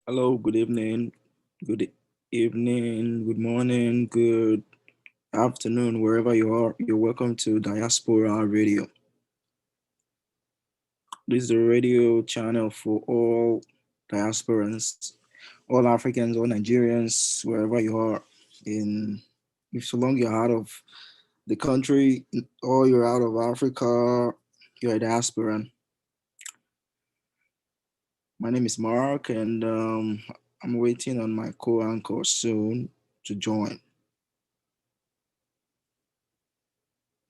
Hello, good evening, good morning, good afternoon, wherever you are. You're welcome to Diaspora Radio. This is the radio channel for all diasporans, all Africans, all Nigerians, wherever you are. In if so long you're out of the country or you're out of Africa, you're a diasporan. My name is Mark, and I'm waiting on my co-anchor soon to join.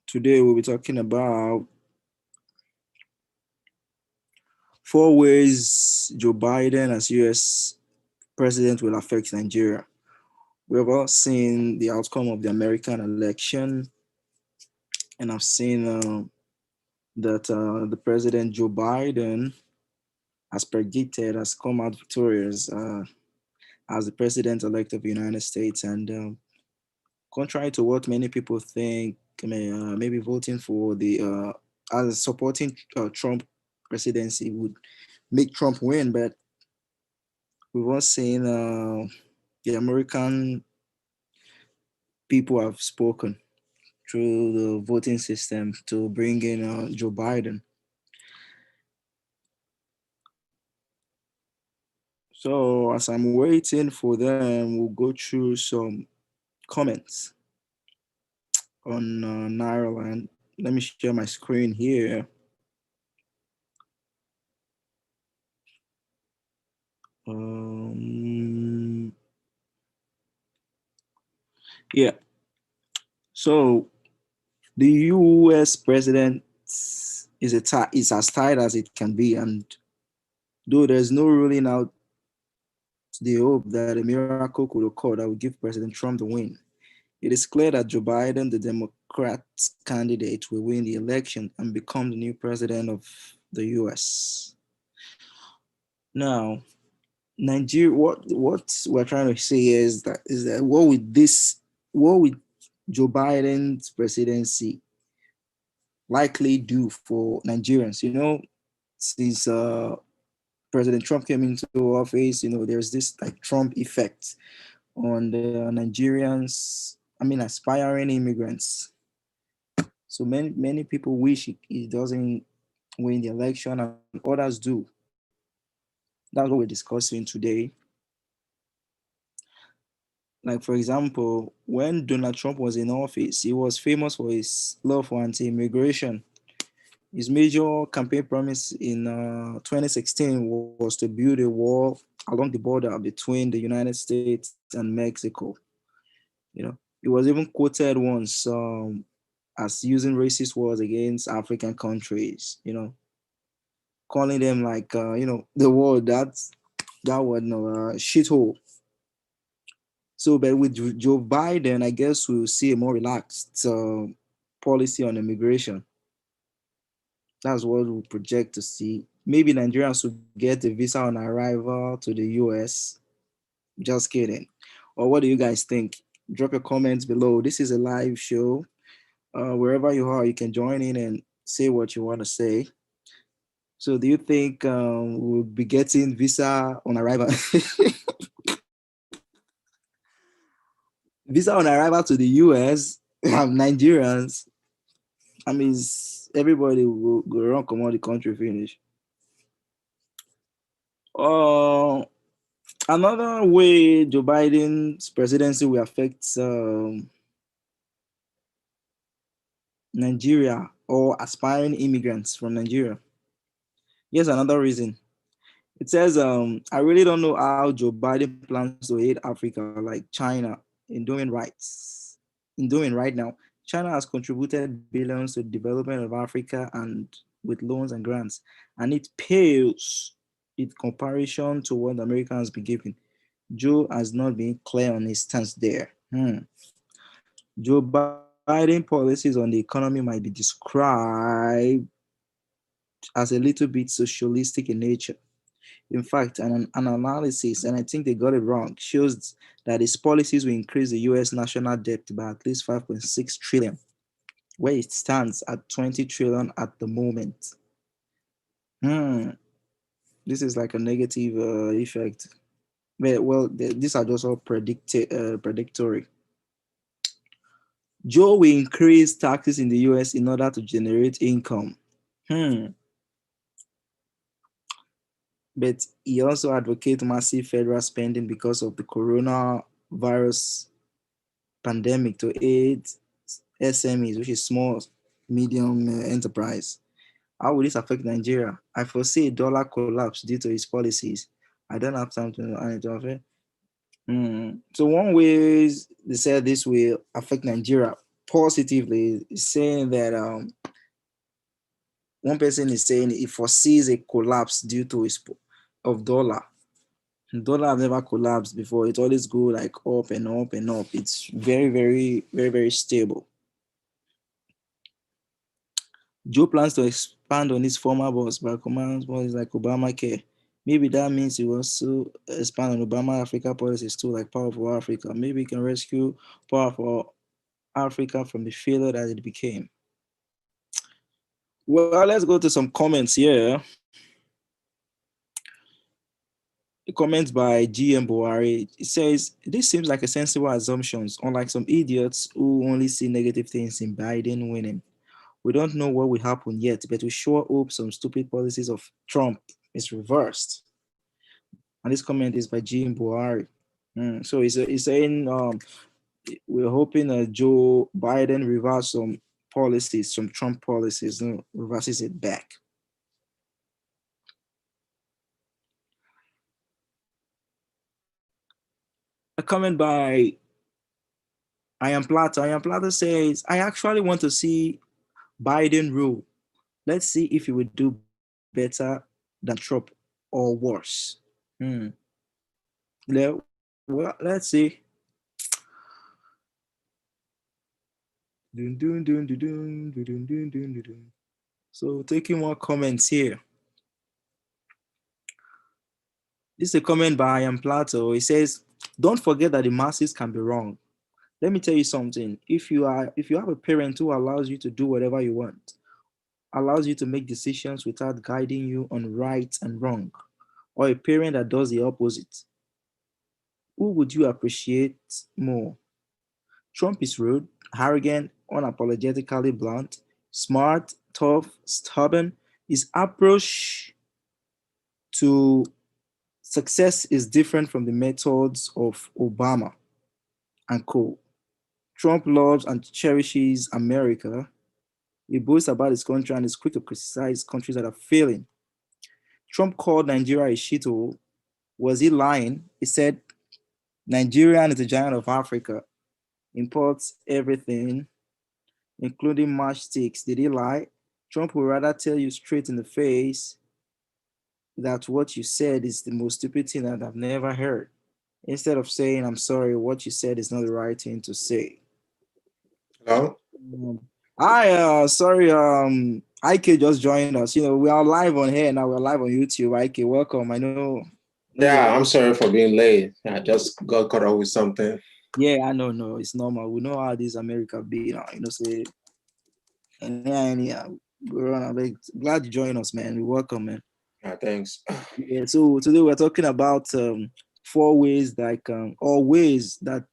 Today we'll be talking about four ways Joe Biden as US president will affect Nigeria. We've all seen the outcome of the American election, and I've seen that the president Joe Biden, as predicted, has come out victorious as the president-elect of the United States. And contrary to what many people think, maybe voting for the as supporting Trump presidency would make Trump win, but we've all seen the American people have spoken through the voting system to bring in Joe Biden. So as I'm waiting for them, we'll go through some comments on Ireland. Let me share my screen here. Um, yeah. So the U.S. president is as tight as it can be, and though there's no ruling out the hope that a miracle could occur that would give President Trump the win. It is clear that Joe Biden, the Democrats candidate, will win the election and become the new president of the US. Now, Nigeria, what we're trying to say is that what would Joe Biden's presidency likely do for Nigerians? Since President Trump came into office, there's this like Trump effect on the Nigerians, I mean, aspiring immigrants. So many people wish he doesn't win the election, and others do. That's what we're discussing today. Like for example, when Donald Trump was in office, he was famous for his love for anti-immigration. His major campaign promise in 2016 was to build a wall along the border between the United States and Mexico. He was even quoted once as using racist words against African countries. Calling them like the word that word no shithole. So, but with Joe Biden, I guess we'll see a more relaxed policy on immigration. That's what we project to see. Maybe Nigerians will get a visa on arrival to the US. Just kidding. Or what do you guys think? Drop your comments below. This is a live show. Wherever you are, you can join in and say what you want to say. So, do you think we'll be getting visa on arrival? Visa on arrival to the US? Nigerians. I mean, everybody will go around come out the country finish. Uh, Another way Joe Biden's presidency will affect Nigeria or aspiring immigrants from Nigeria. Here's another reason. It says, I really don't know how Joe Biden plans to aid Africa like China in doing right now. China has contributed billions to the development of Africa and with loans and grants, and it pales in comparison to what America has been giving. Joe has not been clear on his stance there. Joe Biden policies on the economy might be described as a little bit socialistic in nature. In fact, an analysis, and I think they got it wrong, shows that its policies will increase the US national debt by at least 5.6 trillion, where it stands at 20 trillion at the moment. Hmm, this is like a negative effect. Well, these are just all predictory. Joe will increase taxes in the US in order to generate income. Hmm. But he also advocates massive federal spending because of the coronavirus pandemic to aid SMEs, which is small, medium enterprise. How will this affect Nigeria? I foresee a dollar collapse due to his policies. I don't have time to. So one way they said this will affect Nigeria positively is saying that one person is saying he foresees a collapse due to his of dollar. Dollar have never collapsed before. It always go like up and up and up. It's very, very, very, very stable. Joe plans to expand on his former boss by commands policies like Obamacare. Maybe that means he wants to expand on Obama Africa policies too, like Power for Africa. Maybe he can rescue Power for Africa from the failure that it became. Well, let's go to some comments here. A comment by GM Buhari. It says, this seems like a sensible assumption, unlike some idiots who only see negative things in Biden winning. We don't know what will happen yet, but we sure hope some stupid policies of Trump is reversed. And this comment is by GM Buhari. So he's saying we're hoping Joe Biden reverse some policies, some Trump policies, reverses it back. A comment by I am Plato. I am Plato says, I actually want to see Biden rule. Let's see if he would do better than Trump or worse. Hmm. Well, let's see. Dun, dun, dun, dun, dun, dun, dun, dun, dun, dun. So taking more comments here. This is a comment by I am Plato. He says, don't forget that the masses can be wrong. Let me tell you something. If you have a parent who allows you to do whatever you want, allows you to make decisions without guiding you on right and wrong, or a parent that does the opposite, who would you appreciate more? Trump is rude, arrogant, unapologetically blunt, smart, tough, stubborn. His approach to success is different from the methods of Obama and co. Trump loves and cherishes America. He boasts about his country and is quick to criticize countries that are failing. Trump called Nigeria a shithole. Was he lying? He said Nigeria is the giant of Africa, imports everything, including matchsticks. Did he lie? Trump would rather tell you straight in the face that what you said is the most stupid thing that I've never heard. Instead of saying, I'm sorry, what you said is not the right thing to say. Hello? Hi, sorry, IK just joined us. We are live on here now. We're live on YouTube. IK, welcome. I know you're. Yeah, I'm sorry for being late. I just got caught up with something. Yeah, I know. No, it's normal. We know how this America be now. Say any. We're on. Like, glad you joined us, man. We welcome, man. Thanks. Yeah. So today we're talking about four ways, like or ways that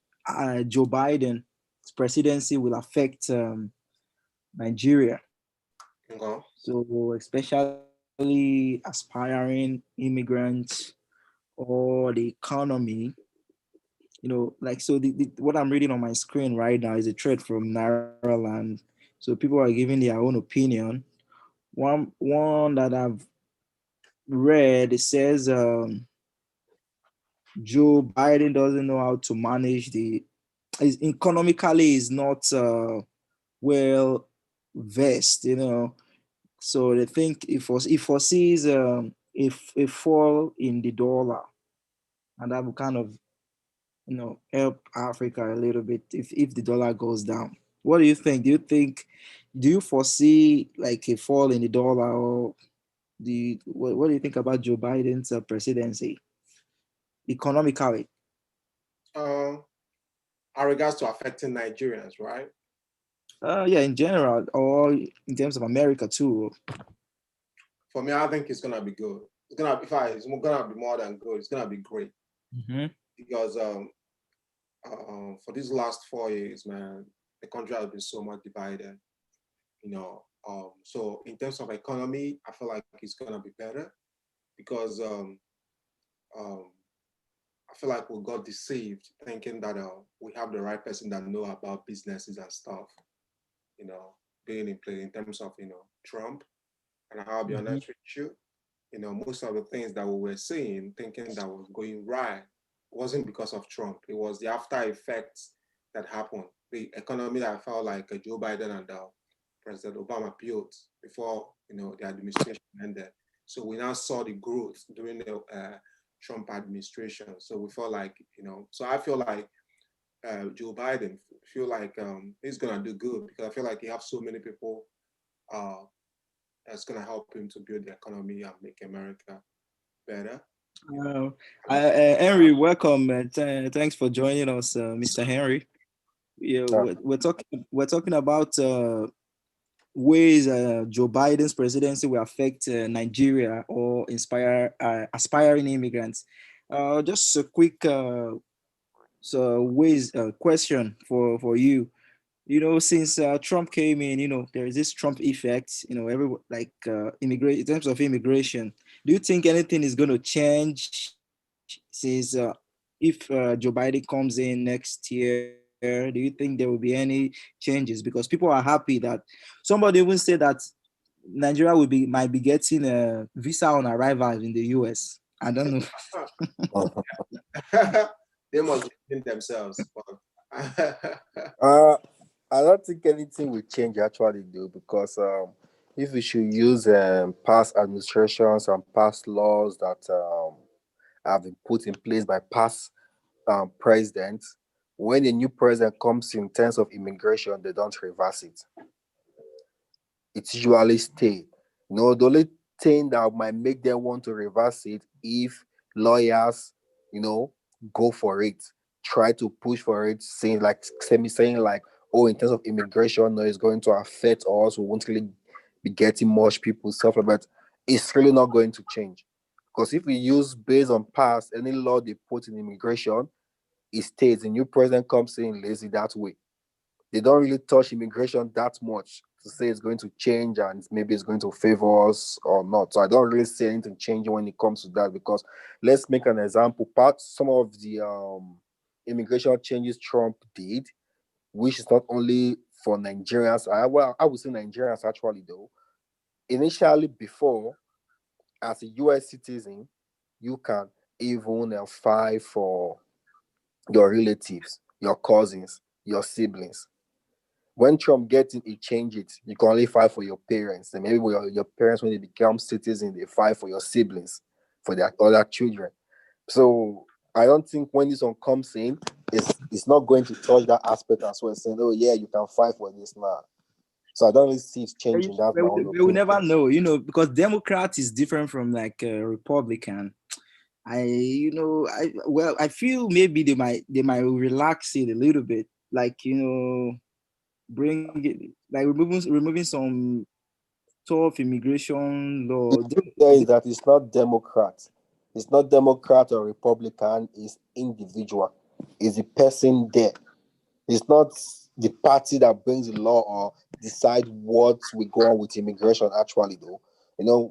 Joe Biden's presidency will affect Nigeria. Okay. So especially aspiring immigrants or the economy, like so what I'm reading on my screen right now is a thread from Nairaland. So people are giving their own opinion. One that I've read, it says Joe Biden doesn't know how to manage economically is not well versed. So they think if foresees if a fall in the dollar, and that will kind of help Africa a little bit if the dollar goes down. What do you think? Do you foresee like a fall in the dollar, or what do you think about Joe Biden's presidency economically? Um, in regards to affecting Nigerians, right? Yeah, in general, or in terms of America too. For me, I think it's gonna be good. It's gonna be fine. It's gonna be more than good. It's gonna be great. Mm-hmm. because for these last 4 years, man, the country has been so much divided. So in terms of economy, I feel like it's gonna be better because um, I feel like we got deceived thinking that we have the right person that know about businesses and stuff. You know, being in play in terms of Trump. And I'll be Mm-hmm. honest with you, most of the things that we were seeing, thinking that was going right, wasn't because of Trump. It was the after effects that happened. The economy that felt like Joe Biden and President Obama built before the administration ended. So we now saw the growth during the Trump administration. So we felt like So I feel like Joe Biden feel like he's gonna do good because I feel like he have so many people uh, that's gonna help him to build the economy and make America better. Uh, And I, Henry, welcome. Thanks for joining us, Mr. Henry. Yeah, Uh, we're talking about ways Joe Biden's presidency will affect Nigeria or inspire aspiring immigrants. Just a quick ways question for you. Since Trump came in, there is this Trump effect. Every like immigrate in terms of immigration. Do you think anything is going to change since if Joe Biden comes in next year? Do you think there will be any changes? Because people are happy that somebody even said that Nigeria might be getting a visa on arrival in the US. I don't know. they must defend themselves. But uh, I don't think anything will change actually, though, because if we should use past administrations and past laws that have been put in place by past presidents, when a new president comes in terms of immigration, they don't reverse it. It usually stay. The only thing that might make them want to reverse it if lawyers, you know, go for it, try to push for it, saying like, oh, in terms of immigration, no, it's going to affect us. We won't really be getting much people, stuff like that. It's really not going to change. Because if we use based on past any law they put in immigration, it stays. The new president comes in lazy that way. They don't really touch immigration that much to say it's going to change and maybe it's going to favor us or not. So I don't really see anything changing when it comes to that because let's make an example. Part some of the immigration changes Trump did, which is not only for Nigerians. I would say Nigerians actually though. Initially, before as a U.S. citizen, you can even file for your relatives, your cousins, your siblings. When Trump gets in, he changed it. You can only fight for your parents. And maybe your parents, when they become citizens, they fight for your siblings, for their other children. So I don't think when this one comes in, it's not going to touch that aspect as well, saying, oh, yeah, you can fight for this now. So I don't really see it changing. That's my own We opinion. never know, because Democrat is different from like a Republican. I feel maybe they might relax it a little bit, like bring it like removing some tough immigration The law. truth there is that it's not Democrat. It's not Democrat or Republican. It's individual. It's the person there. It's not the party that brings the law or decide what we go on with immigration. Actually, though,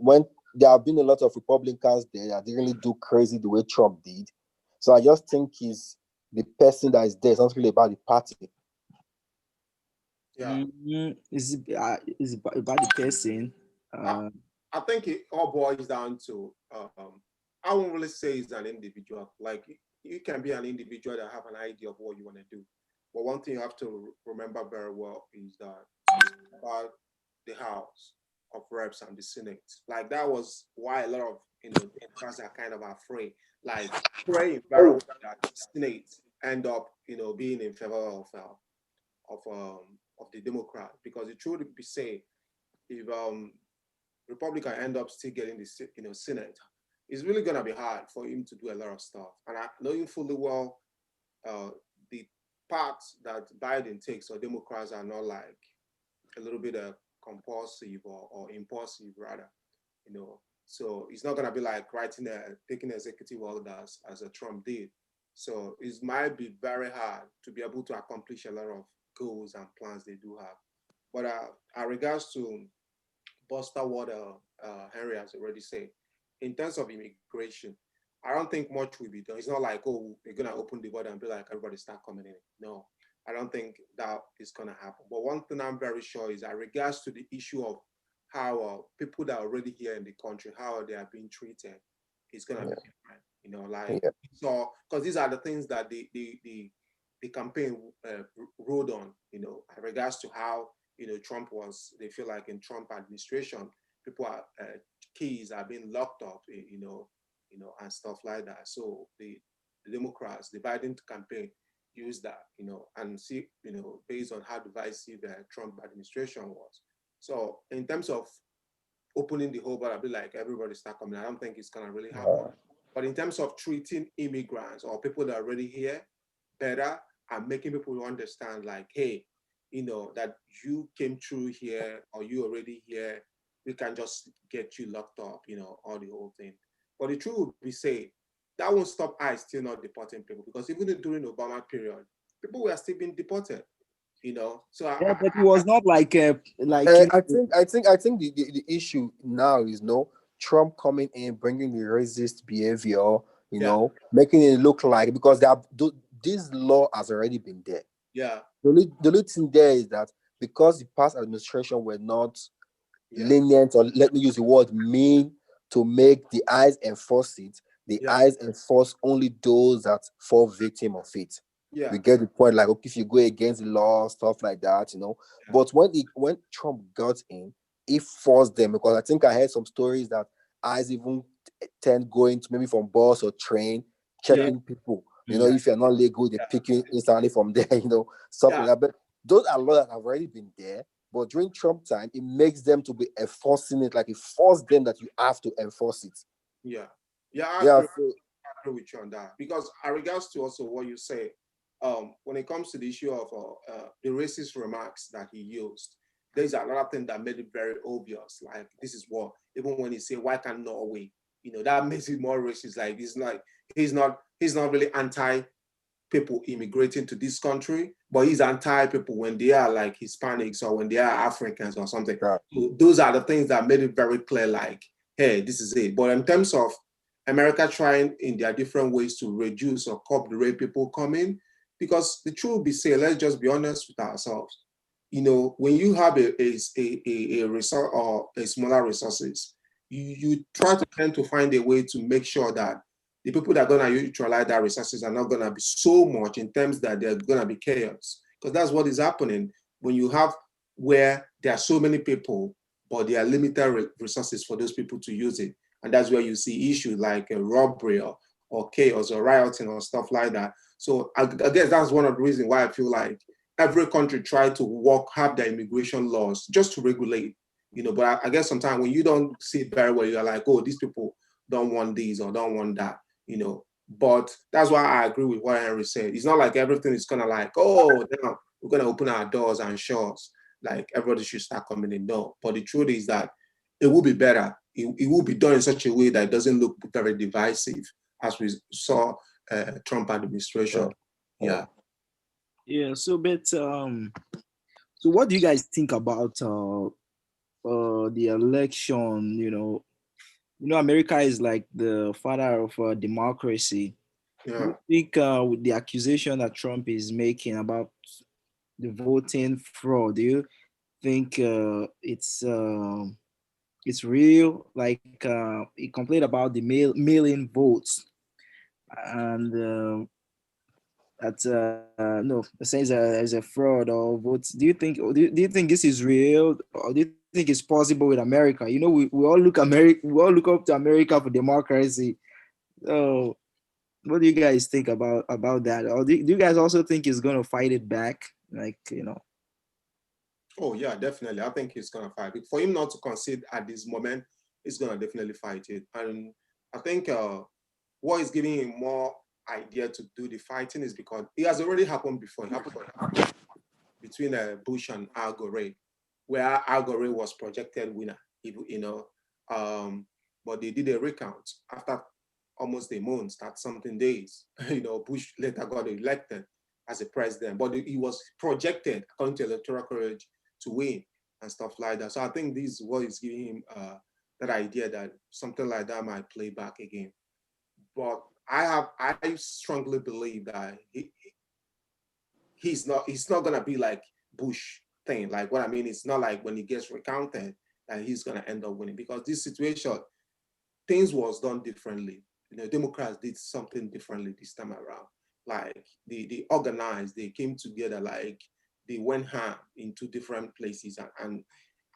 when there have been a lot of Republicans there that didn't really do crazy the way Trump did. So I just think he's the person that is there. It's not really about the party. yeah, Is about the person. I, Uh, I think it all boils down to I won't really say it's an individual. Like you can be an individual that have an idea of what you want to do, but one thing you have to remember very well is that it's about the House of Reps and the Senate. Like that was why a lot of Democrats are kind of afraid, like praying very well that Senate end up being in favor of the Democrat because the truth be say if Republican end up still getting the Senate, it's really gonna be hard for him to do a lot of stuff. And I knowing fully well the paths that Biden takes or Democrats are not like a little bit compulsive or impulsive rather, you know. So it's not gonna be like taking executive orders as a Trump did. So it might be very hard to be able to accomplish a lot of goals and plans they do have. But as regards to Buster what Henry has already said, in terms of immigration, I don't think much will be done. It's not like, oh, they're gonna open the border and be like, everybody start coming in. No, I don't think that is gonna happen. But one thing I'm very sure is that regards to the issue of how people that are already here in the country, how they are being treated, it's gonna be different. Like Yeah. so, because these are the things that the campaign rode on. In regards to how Trump was. They feel like in Trump administration, people are keys are being locked up. And stuff like that. So the Democrats, the Biden campaign used that, and see, based on how divisive the Trump administration was. So in terms of opening the whole border, I'll be like everybody start coming. I don't think it's gonna really happen. But in terms of treating immigrants or people that are already here better and making people understand, like, hey, that you came through here or you already here, we can just get you locked up, all the whole thing. But the truth will be said, that won't stop ICE still not deporting people because even during the Obama period, people were still being deported. So Yeah, but it was not like I think the issue now is Trump coming in, bringing the racist behavior, yeah, making it look like because this law has already been there. yeah, The only thing there is that because the past administration were not yeah, lenient, or let me use the word mean, to make the eyes enforce it, the yeah, eyes enforce only those that fall victim of it. yeah, We get the point, like, okay, if you go against the law, stuff like that. yeah, But when Trump got in, he forced them, because I think I heard some stories that eyes even tend going to maybe from bus or train, yeah, checking people. mm, If you're not legal, they pick you instantly from there, stuff yeah, like that. But those are laws that have already been there. But during Trump time, it makes them to be enforcing it, like it forced them that you have to enforce it. yeah, yeah. I Yeah, agree. so I agree with you on that because, in regards to also what you say, when it comes to the issue of the racist remarks that he used, there's a lot of things that made it very obvious. Like this is what even when he say, "Why can't Norway?" That makes it more racist. Like he's not really anti people immigrating to this country, but he's anti people when they are like Hispanics or when they are Africans or something. yeah, So those are the things that made it very clear, like, hey, this is it. But in terms of America trying in their different ways to reduce or curb the rate people come in, because the truth be said, let's just be honest with ourselves. When you have a resource or a smaller resources, you try to tend to find a way to make sure that the people that are going to utilize that resources are not going to be so much in terms that they're going to be chaos. Because that's what is happening when you have where there are so many people, but there are limited resources for those people to use it. And that's where you see issues like robbery or chaos or rioting or stuff like that. So I guess that's one of the reasons why I feel like every country try to have their immigration laws just to regulate, but I guess sometimes when you don't see it very well, you're like, oh, these people don't want these or don't want that, but that's why I agree with what Henry said. It's not like everything is gonna like, oh, now we're gonna open our doors and shores, like everybody should start coming in. No, but the truth is that it will be better. It will be done in such a way that it doesn't look very divisive, as we saw Trump administration. yeah, yeah. Yeah. yeah. So what do you guys think about the election? America is like the father of democracy. Do Yeah. you think with the accusation that Trump is making about the voting fraud, do you think it's real? Like he complained about the mail-in votes, and that no, saying there's a fraud or votes. Do you think this is real, or do you think it's possible with America? We all look up to America for democracy. So what do you guys think about that? Or do you guys also think he's gonna fight it back? Oh yeah, definitely. I think he's gonna fight. For him not to concede at this moment, he's gonna definitely fight it. And I think what is giving him more idea to do the fighting is because it has already happened before. It happened between Bush and Al Gore, where Al Gore was projected winner. Um, but they did a recount after almost a month, that's something days. Bush later got elected as a president, but he was projected, according to electoral college, to win and stuff like that. So I think this is what is giving him that idea that something like that might play back again. But I strongly believe that he's not gonna be like Bush thing. Like what I mean, it's not like when he gets recounted that he's gonna end up winning, because this situation, things was done differently. Democrats did something differently this time around. Like they organized, they came together, like they went ham into different places, and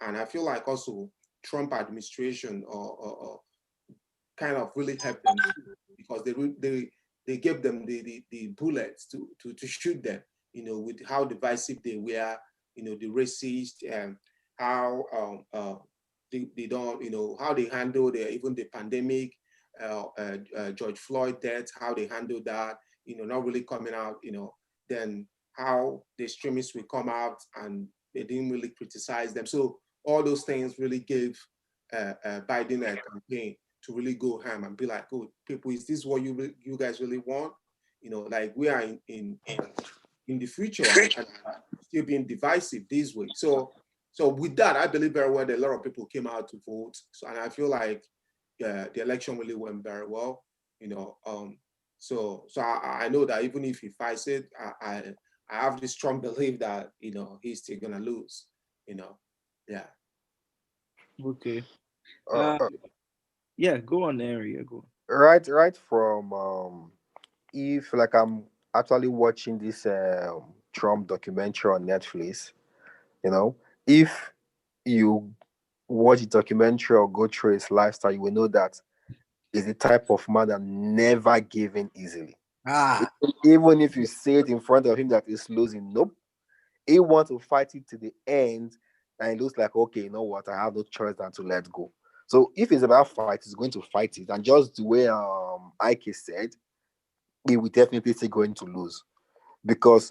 I feel like also Trump administration or kind of really helped them too, because they gave them the bullets to shoot them, with how divisive they were, the racist, and how they don't, how they handle even the pandemic, George Floyd death, how they handle that, not really coming out, then how the extremists will come out and they didn't really criticize them. So all those things really gave Biden a campaign to really go ham and be like, "Oh, people, is this what you guys really want?" Like we are in the future, and still being divisive this way. So with that, I believe very well that a lot of people came out to vote. So, and I feel like the election really went very well. So I know that even if he fights it, I have this strong belief that he's still gonna lose. Yeah. Okay. Uh, Uh, yeah, go on, Henry. Yeah, go. right from if like I'm actually watching this Trump documentary on Netflix, you know, if you watch the documentary or go through his lifestyle, you will know that he's the type of man that never gave in easily. Ah, Even if you say it in front of him that he's losing, nope. He wants to fight it to the end, and it looks like, okay, you know what, I have no choice than to let go. So if it's about fight, he's going to fight it. And just the way Ike said, he will definitely still going to lose because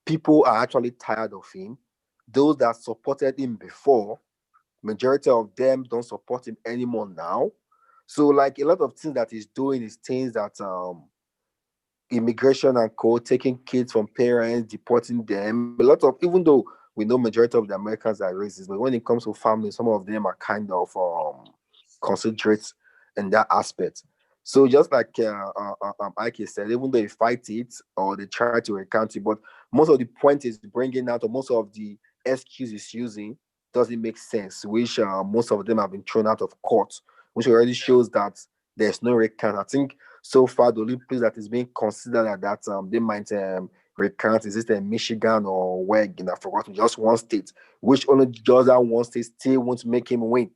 people are actually tired of him. Those that supported him before, majority of them don't support him anymore now. So like a lot of things that he's doing is things that immigration and co, taking kids from parents, deporting them. A lot of, even though we know majority of the Americans are racist, but when it comes to family, some of them are kind of considerate in that aspect. So just like Ike said, even though they fight it or they try to recount it, but most of the point is bringing out, or most of the excuses using doesn't make sense, which most of them have been thrown out of court, which already shows that there's no recount. I think so far the only place that is being considered at that they might recount is it in Michigan or where again, I forgot, just one state, which only just that one state still won't make him win.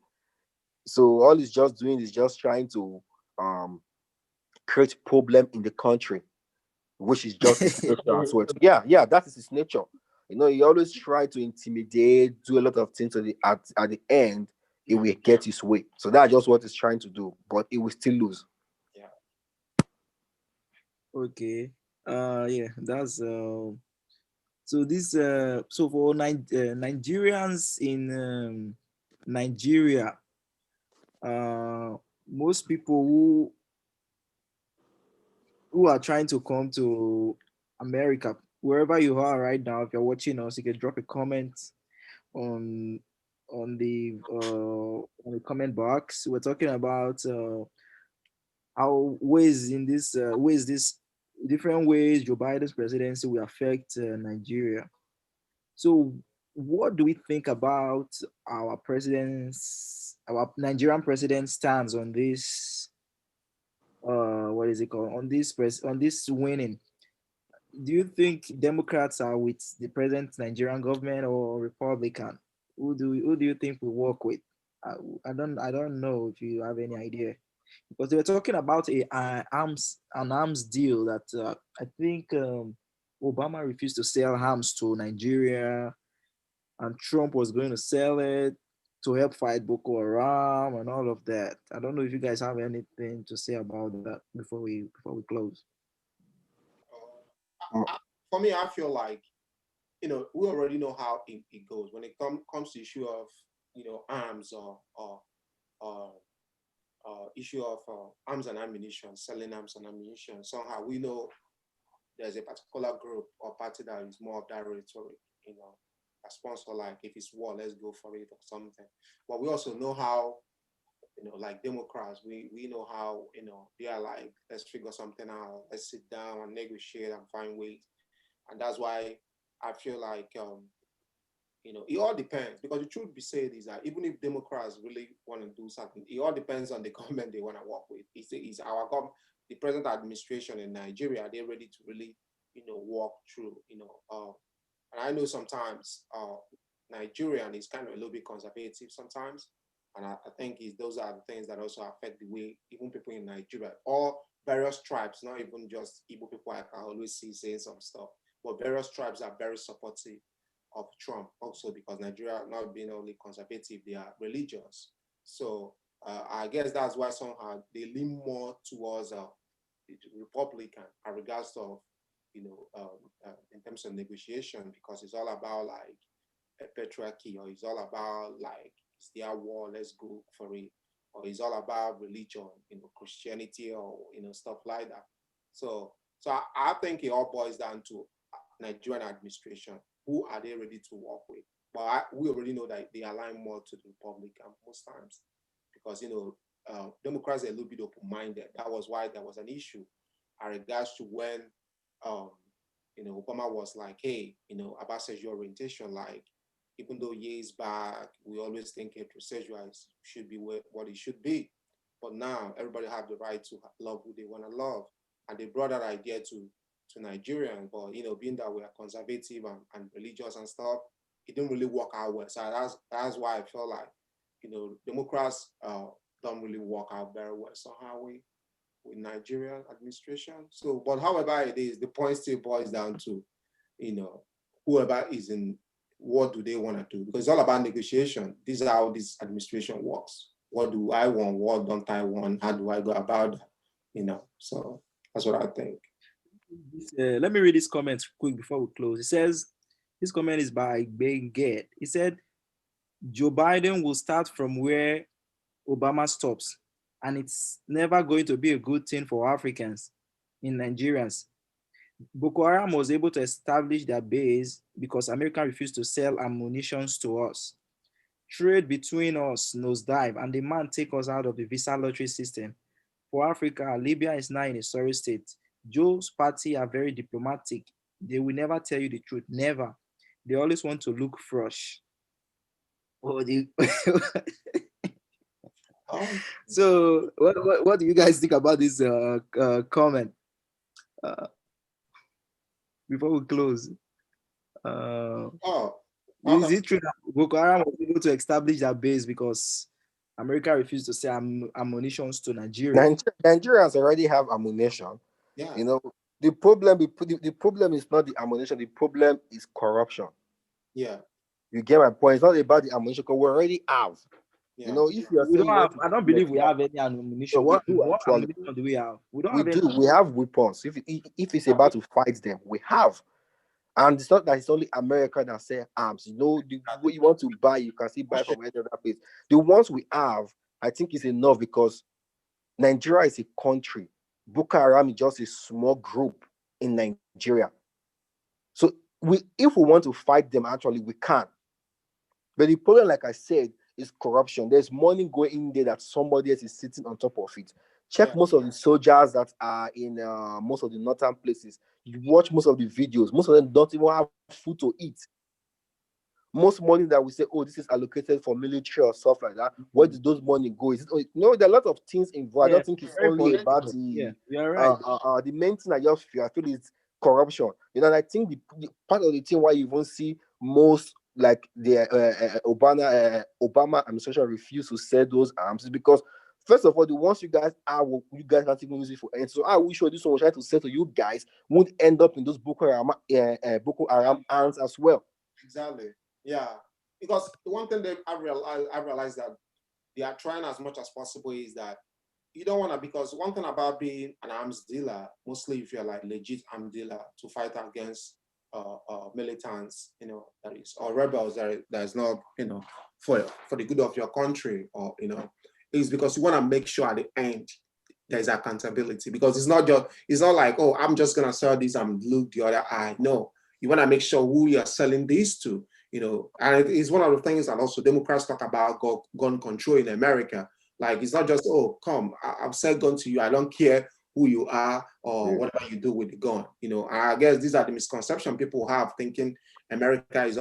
So all he's just doing is just trying to um create problem in the country, which is just his nature as well. So yeah, that is his nature. He always try to intimidate, do a lot of things at the end, he will get his way. So that's just what he's trying to do, but he will still lose. Yeah. okay. Yeah, that's so this so for Nigerians in Nigeria, uh, most people who are trying to come to America, wherever you are right now, if you're watching us, you can drop a comment on on the comment box. We're talking about how ways this different ways Joe Biden's presidency will affect Nigeria. So, what do we think about our Nigerian president's stance on this? What is it called? On this winning? Do you think Democrats are with the present Nigerian government or Republican? Who do you think we work with? I, I don't know if you have any idea, because they were talking about an arms deal that I think Obama refused to sell arms to Nigeria, and Trump was going to sell it to help fight Boko Haram and all of that. I don't know if you guys have anything to say about that before we close. For me, I feel like we already know how it goes when it comes to issue of arms or issue of arms and ammunition, selling arms and ammunition. Somehow we know there's a particular group or party that is more of that rhetoric, a sponsor like if it's war, let's go for it or something. But we also know how, like Democrats, we know how, they are like, let's figure something out, let's sit down and negotiate and find ways. And that's why I feel like, it all depends, because the truth be said is that even if Democrats really want to do something, it all depends on the government they want to work with. It's our government, the present administration in Nigeria, they're ready to really, walk through, and I know sometimes Nigerian is kind of a little bit conservative sometimes. And I think those are the things that also affect the way even people in Nigeria, all various tribes, not even just Igbo people, I can always see saying some stuff, but various tribes are very supportive of Trump also, because Nigeria not being only conservative, they are religious. So I guess that's why somehow they lean more towards the Republican in regards of, in terms of negotiation, because it's all about like a patriarchy, or it's all about like, it's their war, let's go for it, or it's all about religion, Christianity, or stuff like that. So I think it all boils down to Nigerian administration. Who are they ready to work with? But we already know that they align more to the Republican most times, because Democrats are a little bit open-minded. That was why there was an issue in regards to when um, Obama was like, hey, about sexual orientation, like, even though years back, we always think heterosexual should be what it should be. But now everybody have the right to love who they want to love. And they brought that idea to Nigerians, but, being that we are conservative and religious and stuff, it didn't really work out well. So that's why I feel like, Democrats don't really work out very well somehow with Nigerian administration. So, but however it is, the point still boils down to, whoever is in, what do they want to do? Because it's all about negotiation. This is how this administration works. What do I want? What don't I want? How do I go about that? So that's what I think. Let me read this comment quick before we close. It says, this comment is by Ben Ged. He said, Joe Biden will start from where Obama stops, and it's never going to be a good thing for Africans in Nigerians. Boko Haram was able to establish their base because America refused to sell ammunition to us. Trade between us nosedive, and the man take us out of the visa lottery system. For Africa, Libya is now in a sorry state. Joe's party are very diplomatic. They will never tell you the truth. Never. They always want to look fresh. Oh, so, what do you guys think about this comment uh, before we close? Oh, Is it true that Boko Haram was able to establish their base because America refused to sell ammunition to Nigeria? Nigerians already have ammunition. yeah, The problem is not the ammunition. The problem is corruption. yeah, You get my point. It's not about the ammunition because we already have. yeah. If you are We saying don't you want have. to I don't implement believe we have any ammunition. we do What actually. ammunition do we have? We don't We have any. do. We have weapons. If it's about to fight them, we have. And it's not that it's only America that sell arms. What you want to buy, you can see buy from any other place. The ones we have, I think, is enough because Nigeria is a country. Boko Haram is just a small group in Nigeria. So if we want to fight them, actually, we can. But the problem, like I said, is corruption. There's money going in there that somebody else is sitting on top of it. Check Yeah. most of the soldiers that are in most of the northern places. You watch most of the videos. Most of them don't even have food to eat. Most money that we say, oh, this is allocated for military or stuff like that. Where did those money go? There are a lot of things involved. I Yeah, don't think it's very only about political. Yeah, you are right. the main thing I feel is corruption. And I think the part of the thing why you even see most like the Obama administration refused to sell those arms is because first of all, the ones you guys can't even use it for anything. So I wish this one was trying to sell to you guys won't end up in those Boko Haram hands as well. Exactly. Yeah. Because the one thing that I realized that they are trying as much as possible is that you don't want to, because one thing about being an arms dealer, mostly if you're like legit arms dealer to fight against militants, that is, or rebels that is not, for the good of your country, or, is because you want to make sure at the end there's accountability, because it's not like, oh, I'm just gonna sell this and look the other eye. No, you want to make sure who you're selling this to, and it's one of the things that also Democrats talk about gun control in America. Like, it's not just, oh, come, I've said gun to you, I don't care who you are or Yeah. whatever you do with the gun. I guess these are the misconception people have, thinking America is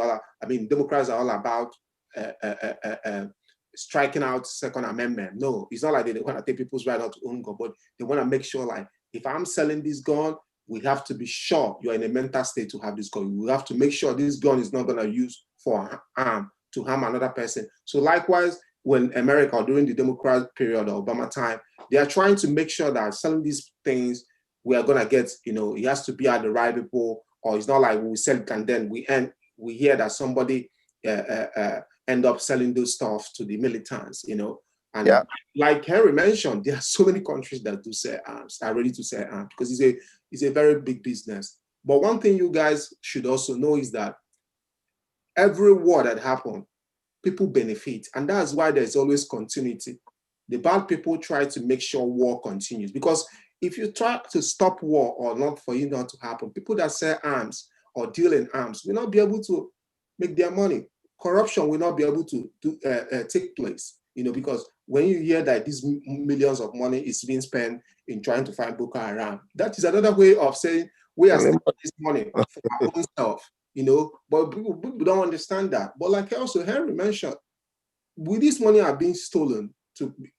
Democrats are all about uh, uh, uh, uh, uh, striking out Second Amendment. No, it's not like they want to take people's right not to own gun, but they want to make sure, like, if I'm selling this gun, we have to be sure you're in a mental state to have this gun. We have to make sure this gun is not going to use for harm, to harm another person. So likewise, when America, during the Democrat period or Obama time, they are trying to make sure that selling these things, we are going to get, it has to be at the right people, or it's not like we sell it and then we hear that somebody end up selling those stuff to the militants, And Yeah. like Henry mentioned, there are so many countries that do sell arms, are ready to sell arms, because it's a very big business. But one thing you guys should also know is that every war that happens, people benefit. And that's why there's always continuity. The bad people try to make sure war continues, because if you try to stop war or not for it not to happen, people that sell arms or deal in arms will not be able to make their money. Corruption will not be able to take place, because when you hear that these millions of money is being spent in trying to find Boko Haram, that is another way of saying we are spending this money for our own self, but people don't understand that. But like also Henry mentioned, with this money are being stolen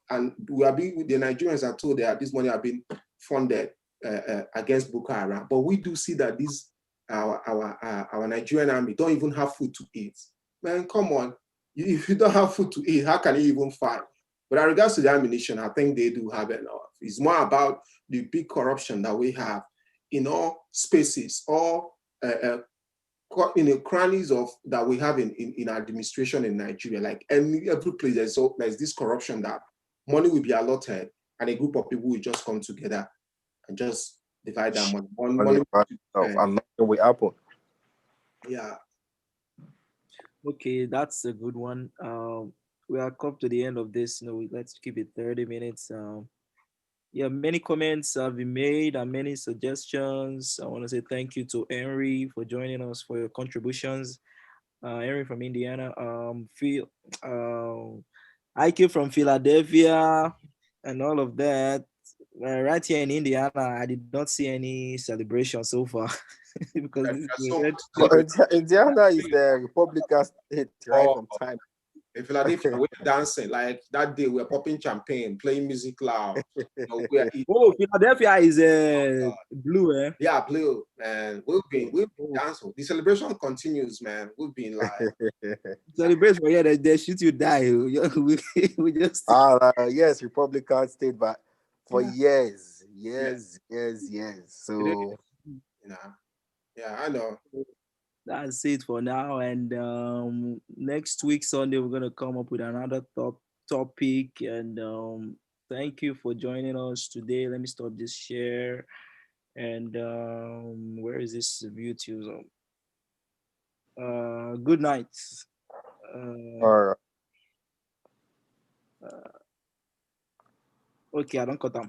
and the Nigerians are told that this money are being funded against Boko Haram. But we do see that our Nigerian army don't even have food to eat. Man, come on. If you don't have food to eat, how can you even fight? But in regards to the ammunition, I think they do have enough. It's more about the big corruption that we have in all spaces, all crannies of that we have in administration in Nigeria. Like every place, there's this corruption that money will be allotted, and a group of people will just come together and just divide that money. Money by itself, and nothing will happen. Yeah. Okay, that's a good one. We are come to the end of this. Let's keep it 30 minutes. Yeah, many comments have been made and many suggestions. I want to say thank you to Henry for joining us, for your contributions. Henry from Indiana. Phil, I came from Philadelphia and all of that. Right here in Indiana, I did not see any celebration so far because this is So red. much celebration. Indiana is the Republican state right Oh, from time. in Philadelphia, we're dancing. Like that day, we're popping champagne, playing music loud. We're eating. Oh, Philadelphia is blue, eh? Yeah, blue, man. We've been Oh, dancing. The celebration continues, man. We've been like, celebration, yeah, they shoot you die. We just Yes, Republican state, but for yeah, years, yeah, years. it is. So you know, yeah, I know. That's it for now. And next week Sunday we're gonna come up with another topic. And thank you for joining us today. Let me stop this share. And where is this beauty zone? Good night. Uh, all right. okay, I don't cut them.